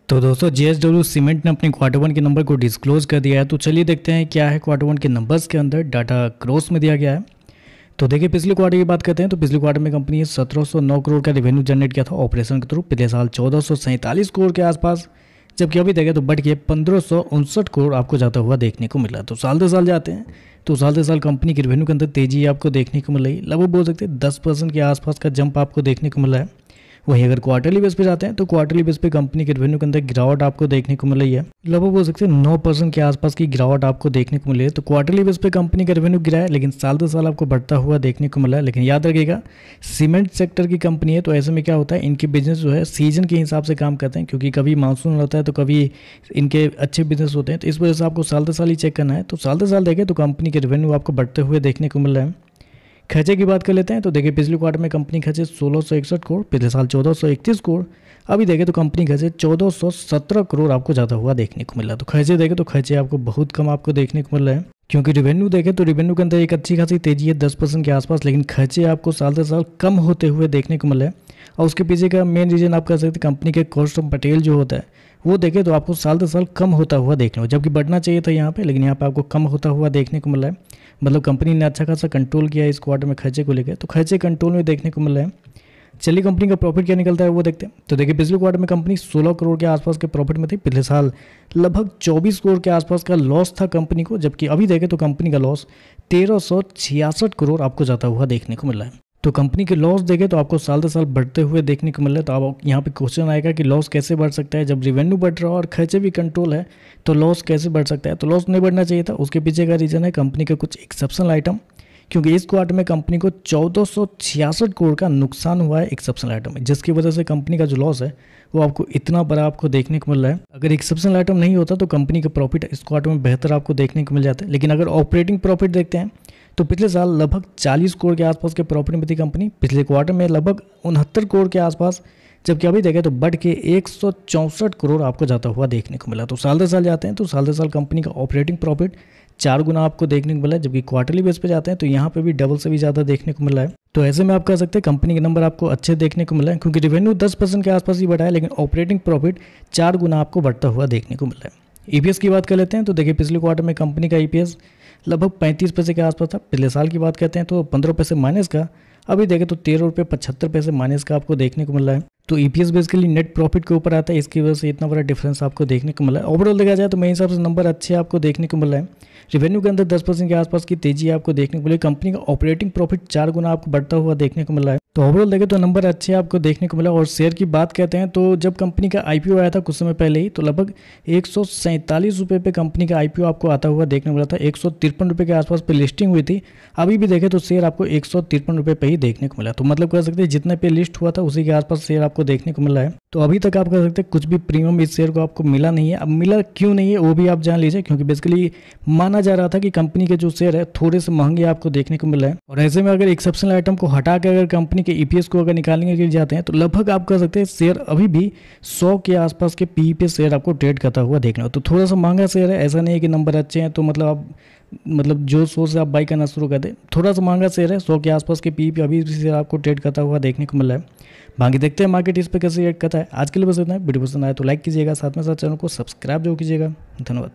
तो दोस्तों JSW cement ने अपने क्वार्टर वन के नंबर को डिस्क्लोज कर दिया है। तो चलिए देखते हैं क्या है क्वार्टर वन के नंबर्स के अंदर डाटा क्रॉस में दिया गया है। तो देखिए पिछले क्वार्टर की बात करते हैं तो पिछले क्वार्टर में कंपनी ने 1709 करोड़ का रेवेन्यू जनरेट किया था ऑपरेशन के थ्रू। पिछले साल 1447 करोड़ के आसपास, जबकि अभी देखें तो बढ़ के 1559 करोड़ आपको जाता हुआ देखने को मिला। तो साल दर साल जाते हैं तो साल दर साल कंपनी के रेवेन्यू के अंदर तेजी आपको देखने को मिल रही है। लगभग बोल सकते हैं 10% के आसपास का जंप आपको देखने को मिला है। वहीं अगर क्वार्टरली बेस पे जाते हैं तो क्वार्टरली बेस पे कंपनी के रेवेन्यू के अंदर गिरावट आपको देखने को मिल रही है। लगभग बोल सकते हैं 9% के आसपास की गिरावट आपको देखने को मिली है। तो क्वार्टरली बेस पे कंपनी का रेवेन्यू गिरा है, लेकिन साल दर साल आपको बढ़ता हुआ देखने को मिला है। लेकिन याद रखिएगा सीमेंट सेक्टर की कंपनी है, तो ऐसे में क्या होता है इनके बिजनेस जो है सीजन के हिसाब से काम करते हैं, क्योंकि कभी मानसून होता है तो कभी इनके अच्छे बिजनेस होते हैं। तो इस वजह से आपको साल दर साल ही चेक करना है। तो साल दर साल देखें तो कंपनी के रेवेन्यू आपको बढ़ते हुए देखने को मिल रहा है। खर्चे की बात कर लेते हैं तो देखिए पिछले क्वार्टर में कंपनी खर्चे 1661 करोड़, पिछले साल 1431 करोड़। अभी देखें तो कंपनी खर्चे 1417 करोड़ आपको ज़्यादा हुआ देखने को मिला। तो खर्चे देखें तो खर्चे आपको बहुत कम आपको देखने को मिल रहा है, क्योंकि रेवेन्यू देखें तो रेवेन्यू के अंदर एक अच्छी खासी तेजी है 10% के आसपास, लेकिन खर्चे आपको साल दर साल कम होते हुए देखने को मिल रहा है। और उसके पीछे का मेन रीजन आप कह सकते हैं कंपनी के कॉस्ट ऑफ मटेरियल जो होता है वो देखें तो आपको साल दर साल कम होता हुआ देखने को, जबकि बढ़ना चाहिए था यहाँ पे, लेकिन यहाँ पे आपको कम होता हुआ देखने को मिल रहा है। मतलब कंपनी ने अच्छा खासा कंट्रोल किया है इस क्वार्टर में खर्चे को लेकर, तो खर्चे कंट्रोल में देखने को मिल रहा है। चलिए कंपनी का प्रॉफिट क्या निकलता है वो देखते हैं। तो देखिए पिछले क्वार्टर में कंपनी 16 करोड़ के आसपास के प्रॉफिट में थी। पिछले साल लगभग 24 करोड़ के आसपास का लॉस था कंपनी को, जबकि अभी देखें तो कंपनी का लॉस 1366 करोड़ आपको जाता हुआ देखने को मिल रहा है। तो कंपनी के लॉस देखें तो आपको साल दर साल बढ़ते हुए देखने को मिल रहा है। तो अब यहाँ पे क्वेश्चन आएगा कि लॉस कैसे बढ़ सकता है जब रेवेन्यू बढ़ रहा है और खर्चे भी कंट्रोल है, तो लॉस कैसे बढ़ सकता है। तो लॉस नहीं बढ़ना चाहिए था। उसके पीछे का रीज़न है कंपनी के कुछ एक्सेप्शनल आइटम, क्योंकि इस क्वार्टर में कंपनी को 1466 करोड़ का नुकसान हुआ है एक्सेप्शनल आइटम में, जिसकी वजह से कंपनी का जो लॉस है वो आपको इतना बड़ा आपको देखने को मिल रहा है। अगर एक्सेप्शनल आइटम नहीं होता तो कंपनी का प्रॉफिट इस क्वार्टर में बेहतर आपको देखने को मिल जाता है। लेकिन अगर ऑपरेटिंग प्रॉफिट देखते हैं तो पिछले साल लगभग 40 करोड़ के आसपास के प्रॉफिट में थी कंपनी, पिछले क्वार्टर में लगभग 69 करोड़ के आसपास, जबकि अभी देखें तो बढ़ के 164 करोड़ आपको जाता हुआ देखने को मिला। तो साल दर साल जाते हैं तो साल दर साल कंपनी का ऑपरेटिंग प्रॉफिट 4 गुना आपको देखने को मिला है, जबकि क्वार्टरली बेस पे जाते हैं तो यहाँ पे भी डबल से भी ज़्यादा देखने को मिला है। तो ऐसे में आप कह सकते हैं कंपनी के नंबर आपको अच्छे देखने को मिला है, क्योंकि रेवेन्यू 10% के आसपास ही बढ़ा है, लेकिन ऑपरेटिंग प्रॉफिट 4 गुना आपको बढ़ता हुआ देखने को मिला है। ईपीएस की बात कर लेते हैं तो देखिए पिछले क्वार्टर में कंपनी का ईपीएस लगभग 35 पैसे के आसपास था। पिछले साल की बात करते हैं तो 15 पैसे माइनस का, अभी देखें तो 13.75 माइनस का आपको देखने को मिल रहा है। तो ईपीएस बेसिकली नेट प्रॉफिट के ऊपर आता है, इसकी वजह से इतना बड़ा डिफरेंस आपको देखने को मिला है। ओवरऑल देखा जाए तो मेरे हिसाब से नंबर अच्छे आपको देखने को मिल रहा है। रेवेन्यू के अंदर 10% के आसपास की तेजी आपको देखने को मिली। कंपनी का ऑपरेटिंग प्रॉफिट 4 गुना आपको बढ़ता हुआ देखने को मिल रहा है। तो ओवरऑल देखें तो नंबर अच्छे आपको देखने को मिला। और शेयर की बात करते हैं तो जब कंपनी का आईपीओ आया था कुछ समय पहले ही, तो लगभग 147 रुपये पे कंपनी का आईपीओ आपको आता हुआ देखने को मिला था। 153 रुपये के आसपास पे लिस्टिंग हुई थी। अभी भी देखें तो शेयर आपको 153 रुपये पे ही देखने को मिला। तो मतलब कह सकते हैं जितने पे लिस्ट हुआ था उसी के आसपास शेयर आपको देखने को मिल रहा है। तो अभी तक आप कह सकते हैं कुछ भी प्रीमियम इस शेयर को आपको मिला नहीं है। अब मिला क्यों नहीं है वो भी आप जान लीजिए, क्योंकि बेसिकली माना जा रहा था कि कंपनी के जो शेयर है थोड़े से महंगे आपको देखने को मिल रहे हैं। और ऐसे में अगर एक्सेप्शनल आइटम को हटा के अगर कंपनी के ईपीएस को अगर निकालने के लिए जाते हैं तो लगभग आप कह सकते हैं शेयर अभी भी 100 के आसपास के पी पे शेयर आपको ट्रेड करता हुआ देखना हो। तो थोड़ा सा महंगा शेयर है, ऐसा नहीं है कि नंबर अच्छे हैं तो मतलब आप जो सोच से आप बाई करना शुरू कर दें। थोड़ा सा महंगा शेयर है, 100 के आसपास के पी पे अभी भी शेयर आपको ट्रेड करता हुआ देखने को मिल रहा है। बाकी देखते हैं मार्केट इस पर कैसे रिएक्ट करता है। आज के लिए बस इतना है। वीडियो पसंद आए तो लाइक कीजिएगा, साथ में साथ चैनल को सब्सक्राइब जरूर कीजिएगा। धन्यवाद।